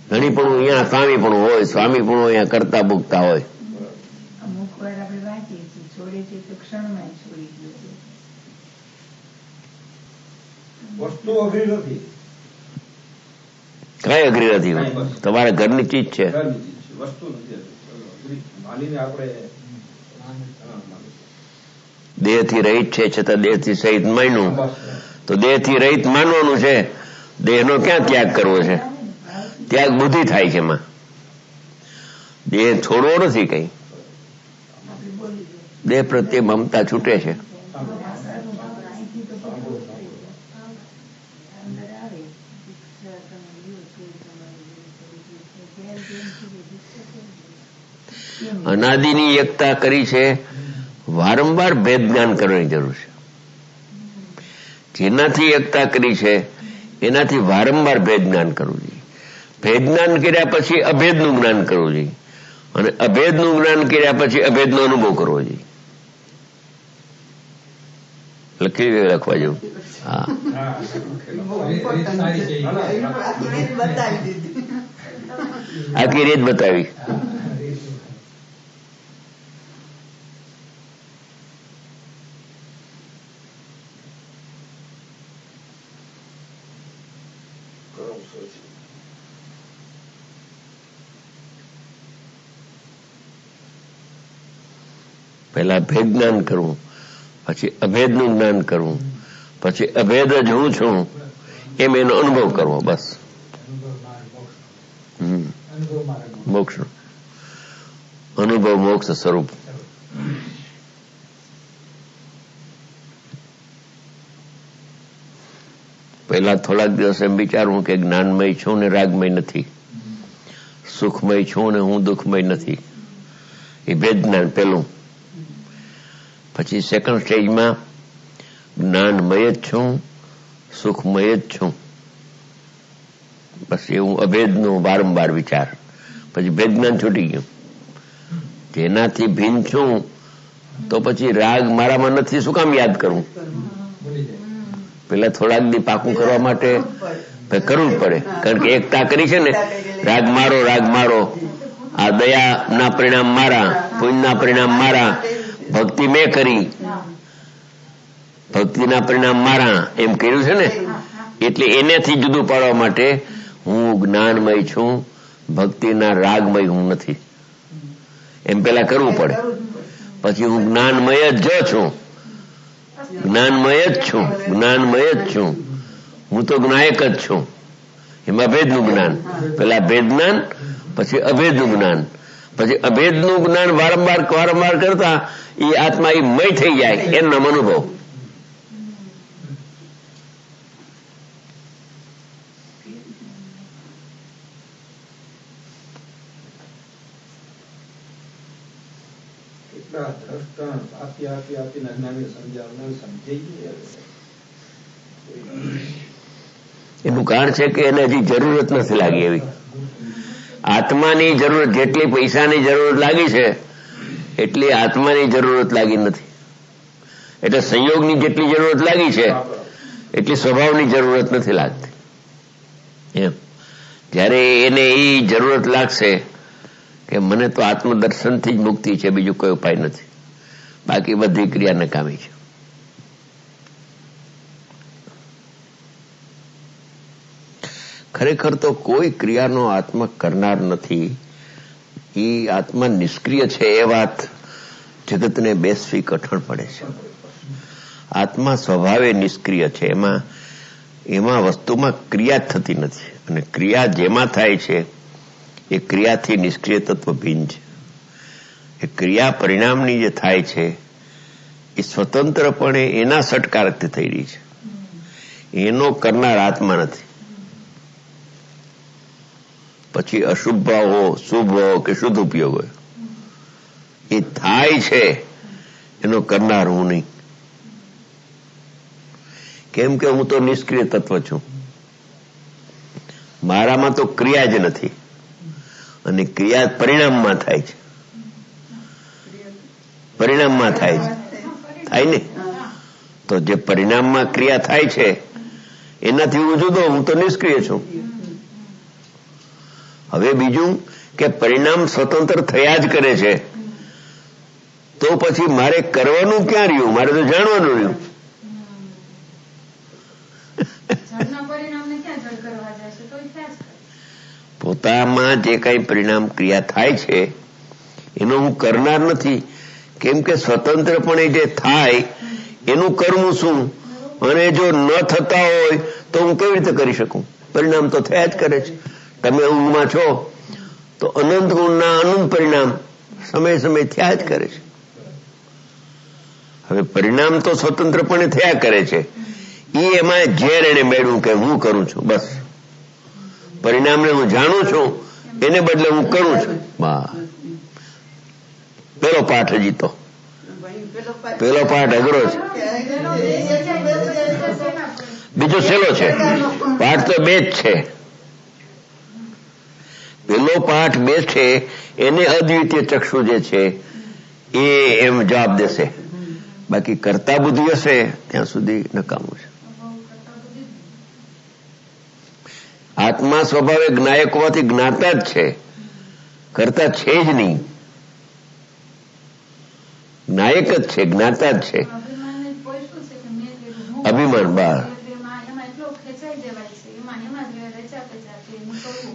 ધણીપણું અહીંયા સ્વામીપણું હોય, સ્વામીપણું અહીંયા કરતા ભૂગતા હોય. અમુક વાર આપણે વાંચીએ છીએ, છોડે છે તો ક્ષણમાં છોડી દે છે. વસ્તુ અઘરી નથી, કઈ અઘરી નથી, તમારા ઘરની ચીજ છે. વસ્તુ નથી માનીને આપણે દેહ થી રહિત છે છતાં દેહ થી સહિત માન્યું, તો દેહ થી રહિત માનવાનું છે. દેહનો ક્યાં ત્યાગ કરવો છે? ત્યાગ બુદ્ધિ થાય છે એમાં, દેહ છોડવો નથી. કઈ દેહ પ્રત્યે મમતા છૂટે છે. અનાદિની એકતા કરી છે, વારંવાર ભેદ જ્ઞાન કરવાની જરૂર છે. જેનાથી એકતા કરી છે એનાથી વારંવાર ભેદ જ્ઞાન કરવું જોઈએ. ભેદ જ્ઞાન કર્યા પછી અભેદનું જ્ઞાન કરવું જોઈએ, અને અભેદનું જ્ઞાન કર્યા પછી અભેદનો અનુભવ કરવો જોઈએ. લખવા જેવું. હા, આખી રીત બતાવી. પહેલા ભેદ જ્ઞાન કરવું, પછી અભેદનું જ્ઞાન કરવું, પછી અભેદ જ હું છું એમ એનો અનુભવ કરવો. બસ મોક્ષ અનુભવ, મોક્ષ સ્વરૂપ. પહેલા થોડાક દિવસ એમ વિચારવું કે જ્ઞાનમય છું ને રાગમય નથી, સુખમય છું ને હું દુઃખમય નથી. એ ભેદ જ્ઞાન પહેલું. પછી સેકન્ડ સ્ટેજમાં જ્ઞાનમય જ છું, સુખમય જ છું. બસ એવું અભેદનો વારંવાર વિચાર. પછી ભેદ જ્ઞાન છૂટી ગયું. જેનાથી ભિન્ન છું તો પછી રાગ મારામાં નથી, શું કામ યાદ કરું? પેલા થોડાક દી પાકું કરવા માટે કરવું જ પડે, કારણ કે એકતા કરી છે ને, રાગ મારો, રાગ મારો, આ દયાના પરિણામ મારા, પુણ્યના પરિણામ મારા, ભક્તિ મેં કરી, ભક્તિના પરિણામ મારા, એમ કર્યું છે ને. એટલે એનાથી જુદું પાડવા માટે હું જ્ઞાનમય છું, ભક્તિના રાગમય હું નથી, એમ પેલા કરવું પડે. પછી હું જ્ઞાનમય જ જો છું, જ્ઞાનમય જ છું, જ્ઞાનમય જ છું, હું તો જ્ઞાયક જ છું. એમાં ભેદનું જ્ઞાન. પેલા ભેદ જ્ઞાન, પછી અભેદનું જ્ઞાન. પછી અભેદનું જ્ઞાન વારંવાર વારંવાર કરતા એ આત્મા એ મય થઈ જાય, એનો અનુભવ. એનું કારણ છે કે એને હજી જરૂરત નથી લાગી એવી. આત્માની જરૂરત જેટલી પૈસાની જરૂરત લાગી છે એટલી આત્માની જરૂરત લાગી નથી. એટલે સંયોગની જેટલી જરૂરત લાગી છે એટલી સ્વભાવની જરૂરત નથી લાગતી. એમ જ્યારે એને એ જરૂરત લાગશે કે મને તો આત્મદર્શનથી જ મુક્તિ છે, બીજું કોઈ ઉપાય નથી, બાકી બધી ક્રિયા નકામી છે. ખરેખર તો કોઈ ક્રિયાનો આત્મા કરનાર નથી, એ આત્મા નિષ્ક્રિય છે એ વાત જગતને બેસવી કઠણ પડે છે. આત્મા સ્વભાવે નિષ્ક્રિય છે, એમાં વસ્તુમાં ક્રિયા થતી નથી, અને ક્રિયા જેમાં થાય છે એ ક્રિયાથી નિષ્ક્રિય તત્વ ભિન્ન છે. એ ક્રિયા પરિણામની જે થાય છે એ સ્વતંત્રપણે એના સટકારકથી થઈ રહી છે, એનો કરનાર આત્મા નથી. પછી અશુભ હો, શુભ હો કે શુદ્ધ ઉપયોગ હોય, એ થાય છે એનો કરનાર હું નહીં. કેમ કે હું તો નિષ્ક્રિય તત્વ છું, મારામાં તો ક્રિયા જ નથી, અને ક્રિયા પરિણામમાં થાય છે. પરિણામમાં થાય છે, થાય ને. તો જે પરિણામમાં ક્રિયા થાય છે એનાથી હું જુદો, હું તો નિષ્ક્રિય છું. હવે બીજું કે પરિણામ સ્વતંત્ર થયા જ કરે છે, તો પછી મારે કરવાનું ક્યાં રહ્યું? મારે તો જાણવાનું રહ્યું. પોતામાં જે કઈ પરિણામ ક્રિયા થાય છે એનો હું કરનાર નથી, કેમ કે સ્વતંત્રપણે જે થાય એનું કરવું શું, અને જો ન થતા હોય તો હું કેવી રીતે કરી શકું? પરિણામ તો થયા જ કરે છે. તમે ઊંઘમાં છો તો અનંત ગુણના અનંત પરિણામ સમય સમય થયા જ કરે છે. હવે પરિણામ તો સ્વતંત્રપણે થયા કરે છે, એ એમાં ઝેર એને મેળવ્યું કે હું કરું છું, બસ પરિણામને હું જાણું છું, એને બદલે હું કરું છું. પેલો પાઠ હજી તો પેલો પાઠ અઘરો છે, બીજો સહેલો છે. પાઠ તો બે જ છે. પેલો પાઠ બે છે, એને અદ્વિતીય ચક્ષુ જે છે એ એમ જવાબ દેશે. બાકી કરતા બુદ્ધિ હશે ત્યાં સુધી નકામું છે. આત્મા સ્વભાવે જ્ઞાયક હોવાથી જ્ઞાતા જ છે, કરતા છે જ નહીં. જ્ઞાયક જ છે, જ્ઞાતા જ છે. અભિમાન બાર.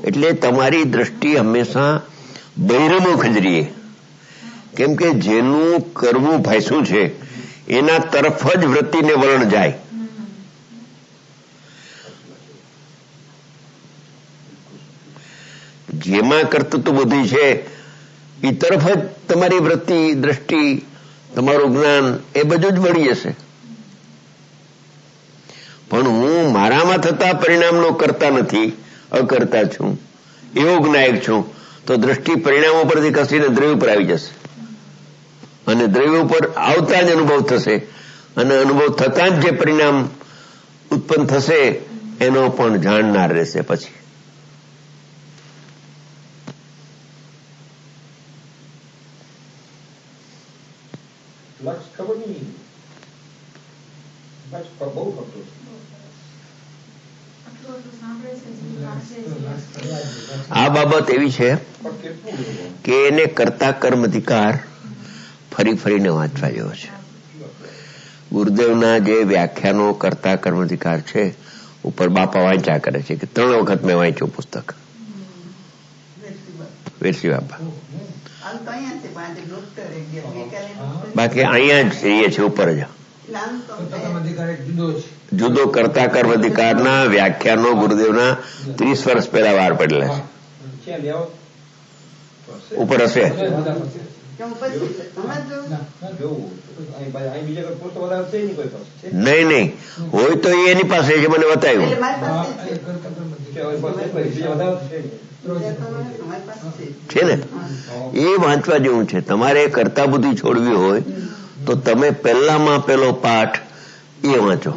એટલે તમારી દ્રષ્ટિ હંમેશા બહિર્મુખ જ રહીએ, કેમ કે જેનું કરવું ભાઈશું છે એના તરફ જ વૃત્તિને વલણ જાય. જેમાં કર્તૃત્વ બુદ્ધિ છે એ તરફ જ તમારી વૃત્તિ, દ્રષ્ટિ, તમારું જ્ઞાન એ બધું જ વળી જશે. પણ હું મારામાં થતા પરિણામનો કરતા નથી, અકર્તા છું, એવો જ્ઞાયક છું, તો દ્રષ્ટિ પરિણામો પરથી ખસીને દ્રવ્ય ઉપર આવી જશે, અને દ્રવ્ય ઉપર આવતા જ અનુભવ થશે, અને અનુભવ થતા જ જે પરિણામ ઉત્પન્ન થશે એનો પણ જાણનાર રહેશે. પછી લક્ષ ખબર નહીં, લક્ષ બહુ ખબર. આ બાબત એવી છે કે એને કરતા કર્મ અધિકાર ફરી ફરીને વાંચવા જેવો છે. ગુરુદેવના જે વ્યાખ્યાનો કરતા કર્મ અધિકાર છે ઉપર બાપા વાંચ્યા કરે છે, કે 3 વખત મેં વાંચ્યું પુસ્તક, વેરસી બાપા. બાકી અહીંયા જ રહીએ છે ઉપર જ. જુદો કરતા કર્મ અધિકારના વ્યાખ્યાનો ગુરુદેવના 30 વર્ષ પહેલા વાર પડેલા છે. ઉપર હશે. નહીં હોય તો એની પાસે છે, મને બતાવ્યું છે ને. એ વાંચવા જેવું છે. તમારે કરતા બુદ્ધિ છોડવી હોય તો તમે પહેલામાં પેલો પાઠ એ વાંચો,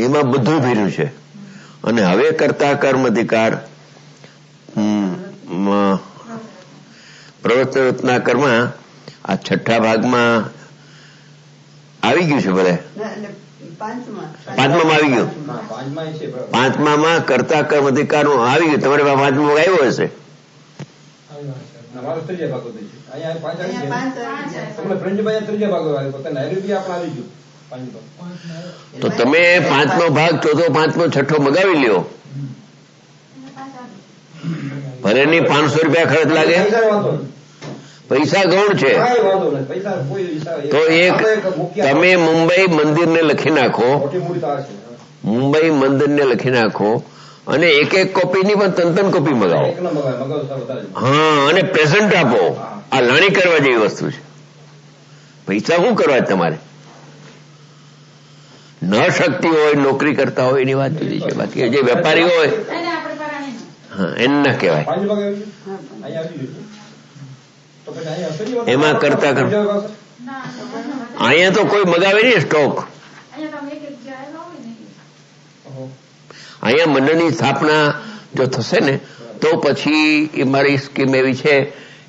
એમાં બધું ભર્યું છે. અને હવે કરતા કર્મ અધિકાર પ્રવર્તન રત્નાકરમાં આ 6થા ભાગમાં આવી ગયું છે. ભલે 5મામાં આવી ગયું, 5મામાં કરતા કર્મ અધિકારનું આવી ગયું. તમારે 5મું આવ્યો હશે. તો તમે 5મો ભાગ, 4થો, 5મો, 6થો મગાવી લ્યો. ભલે ની 500 રૂપિયા ખર્ચ લાગે, પૈસા ગૌણ છે. તો એક તમે મુંબઈ મંદિરને લખી નાખો, મુંબઈ મંદિરને લખી નાખો, અને એક કોપીની પણ 3 કોપી મગાવો. હા, અને પ્રેઝન્ટ આપો. આ લાણી કરવા જેવી વસ્તુ છે. પૈસા શું કરવા તમારે? ન શક્તિ હોય, નોકરી કરતા હોય એની વાત જુદી છે. બાકી જે વેપારી હોય હા એને ના કહેવાય. એમાં કરતા અહીંયા તો કોઈ મગાવે નહીં સ્ટોક. અહીંયા મંડળની સ્થાપના જો થશે ને તો પછી મારી સ્કીમ એવી છે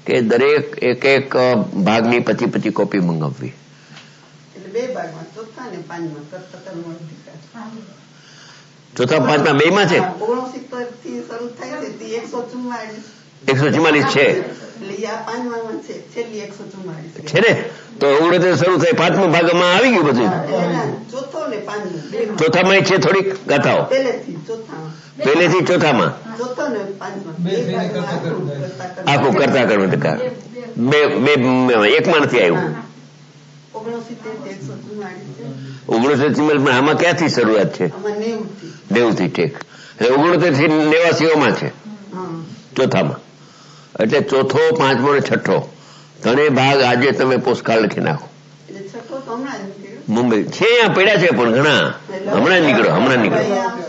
કે દરેક એક ભાગની 25 કોપી મંગાવવી. ચોથા પાંચમા બેમાં છે 69 થી શરૂ થાય છે તે 144 144 છે એટલે આ પાંચમામાં છે છેલ્લી 144 છે ને તો 69 શરૂ થાય પાંચમા ભાગમાં આવી ગયું બધું ચોથો ને પાંચમો ચોથામાં છે થોડીક ગાથાઓ પહેલેથી ચોથામાં ચોથો ને પાંચમા આખું કરતા કર્મધિકાર બે એકમાં નથી આવ્યું 69 થી 144 69 આમાં ક્યાંથી શરૂઆત છે આમાં 90 થી 90 થી ટેક એટલે 69 થી 89 છે ચોથામાં એટલે ચોથો પાંચમો ને છઠ્ઠો ત્રણેય ભાગ આજે તમે પોસ્ટકાર્ડ લખી નાખો એટલે છઠ્ઠો તો હમણાં જ નીકળ્યો. મુંબઈ છે અહીંયા પડ્યા છે પણ ઘણા હમણાં જ નીકળો અહીં આવશે.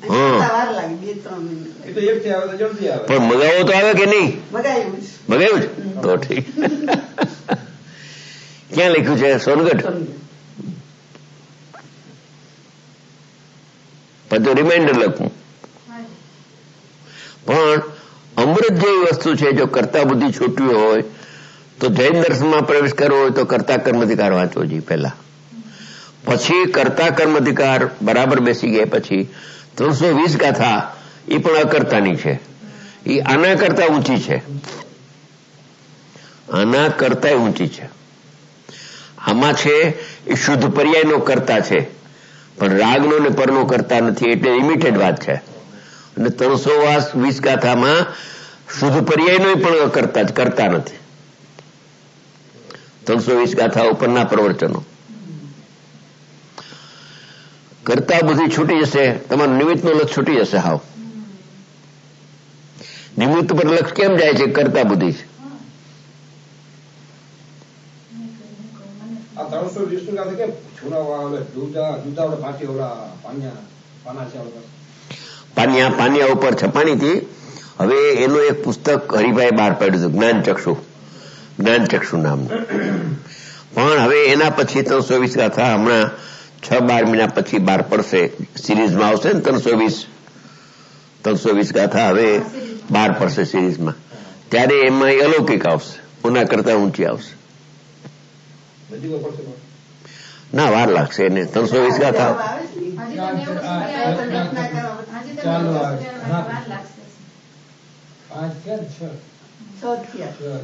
હા. અહીં વાર લાગે 2-3 મહિના એ તો એકથી આવે તો જલ્દી આવે. પણ મગાવો તો આવે કે નહીં મગાવ્યું છે. મગાવ્યું છે તો ઠીક ક્યાં લખ્યું છે સોનગઢ પછી રિમાઇન્ડર લખવું પણ અમૃત જેવી વસ્તુ છે જો કરતા બુદ્ધિ છૂટવી હોય તો જૈન દર્શનમાં પ્રવેશ કરવો હોય તો કરતા કર્માધિકાર વાંચવો જોઈએ પહેલા પછી કરતા કર્માધિકાર બરાબર બેસી ગયા પછી 320 ગાથા એ પણ અકર્તાની છે એ આના કરતા ઊંચી છે આના કરતા ઊંચી છે આમાં છે એ શુદ્ધ પર્યાયનો કરતા છે પણ રાગનો ને પરનો કરતા નથી એટલે લિમિટેડ વાત છે અને 320 ગાથામાં શુદ્ધ પર્યાયનો પણ કરતા નથી 320 ગાથા ઉપરના પ્રવચનો કરતા બુદ્ધિ છૂટી જશે તમારું નિમિત્તનું લક્ષ છૂટી જશે હાવ નિમિત્ત પર લક્ષ કેમ જાય છે કરતા બુદ્ધિ છે આ 320 નું ગાથા કેમ છુરાવા આવે જુદા જુદા આપણે પાટી ઓલા પાના છે આપણે પાનિયા ઉપર છપાણી હતી હવે એનું એક પુસ્તક હરિભાઈ બહાર પાડ્યું હતું જ્ઞાનચક્ષુ નામનું પણ હવે એના પછી 320 ગાથા હમણાં 6-12 મહિના પછી બહાર પડશે સિરીઝમાં આવશે ને 320 ગાથા હવે બહાર પડશે સિરીઝમાં ત્યારે એમાં અલૌકિક આવશે ઓના કરતા ઊંચી આવશે બધી વાર પડશે ના વાર લાગશે એને 320 ગાથા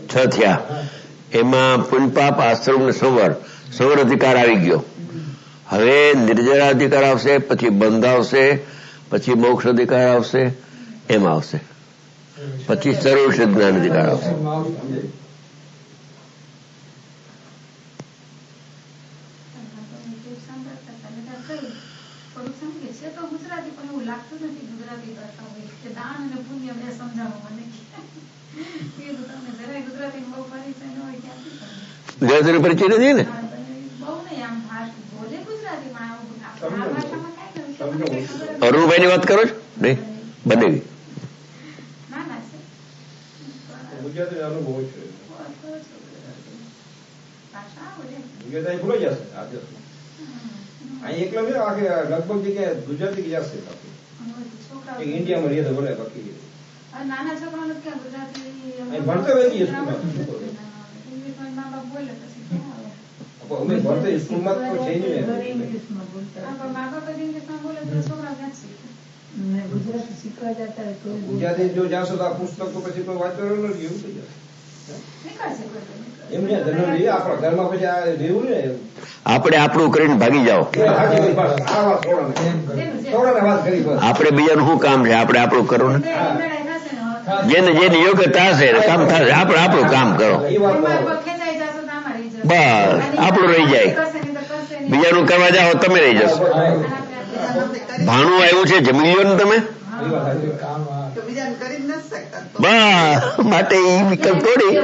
છ થયા એમાં પુણ્યપાપ આશ્રમ ને સંવર અધિકાર આવી ગયો હવે નિર્જરા અધિકાર આવશે પછી બંધ આવશે પછી મોક્ષ અધિકાર આવશે એમ આવશે પછી સર્વશ્રેષ્ઠ જ્ઞાન અધિકાર આવશે ગુજરાતી પરિચય નથી ને અરુણભાઈ ની વાત કરો છો નહીં બનેવી ગુજરાતી અનુભવ છે ગુજરાતી ભૂલાઈ જશે આજે અહીં એકલા નહીં આખે લગભગ જગ્યાએ ગુજરાતી જશે ઇન્ડિયામાં રહીએ તો બોલે બાકી નાના છોકરાઓને ક્યાં ગુજરાતી અહીં ભણતો હોય કે સ્કૂલમાં અમે ભણતો સ્કૂલમાં તો છે જ ને ગુજરાતી શીખવા જતા હોય તો ગુજરાતી જો જાશો તો આ પુસ્તક તો પછી કોઈ વાંચવાનું નથી એવું થઈ જશે એમ ને જનરલી આપણા ઘરમાં પછી આ રહેવું ને આપણે આપણું કરીને ભાગી જાઓ આપણે બીજાનું શું કામ છે આપણે આપણું કરો ને જેને જેની યોગ્યતા હશે કામ થશે આપણે આપણું કામ કરો બસ આપણું રહી જાય બીજાનું કરવા જાઓ તમે રહી જશો ભાણું આવ્યું છે જમી લ્યો ને તમે બસ માટે એ વિકલ્પ થોડી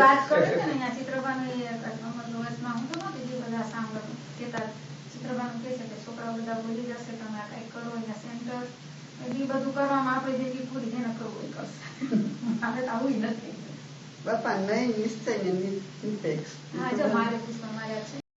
બધું કરવામાં આપણે જેટલી પૂરી જેને કરવું એ કરશે આપણે તો આવું નથી બાપા નહીં નિશ્ચય ને નિરપેક્ષ હા જો મારે પુષ્પા માર્યા છે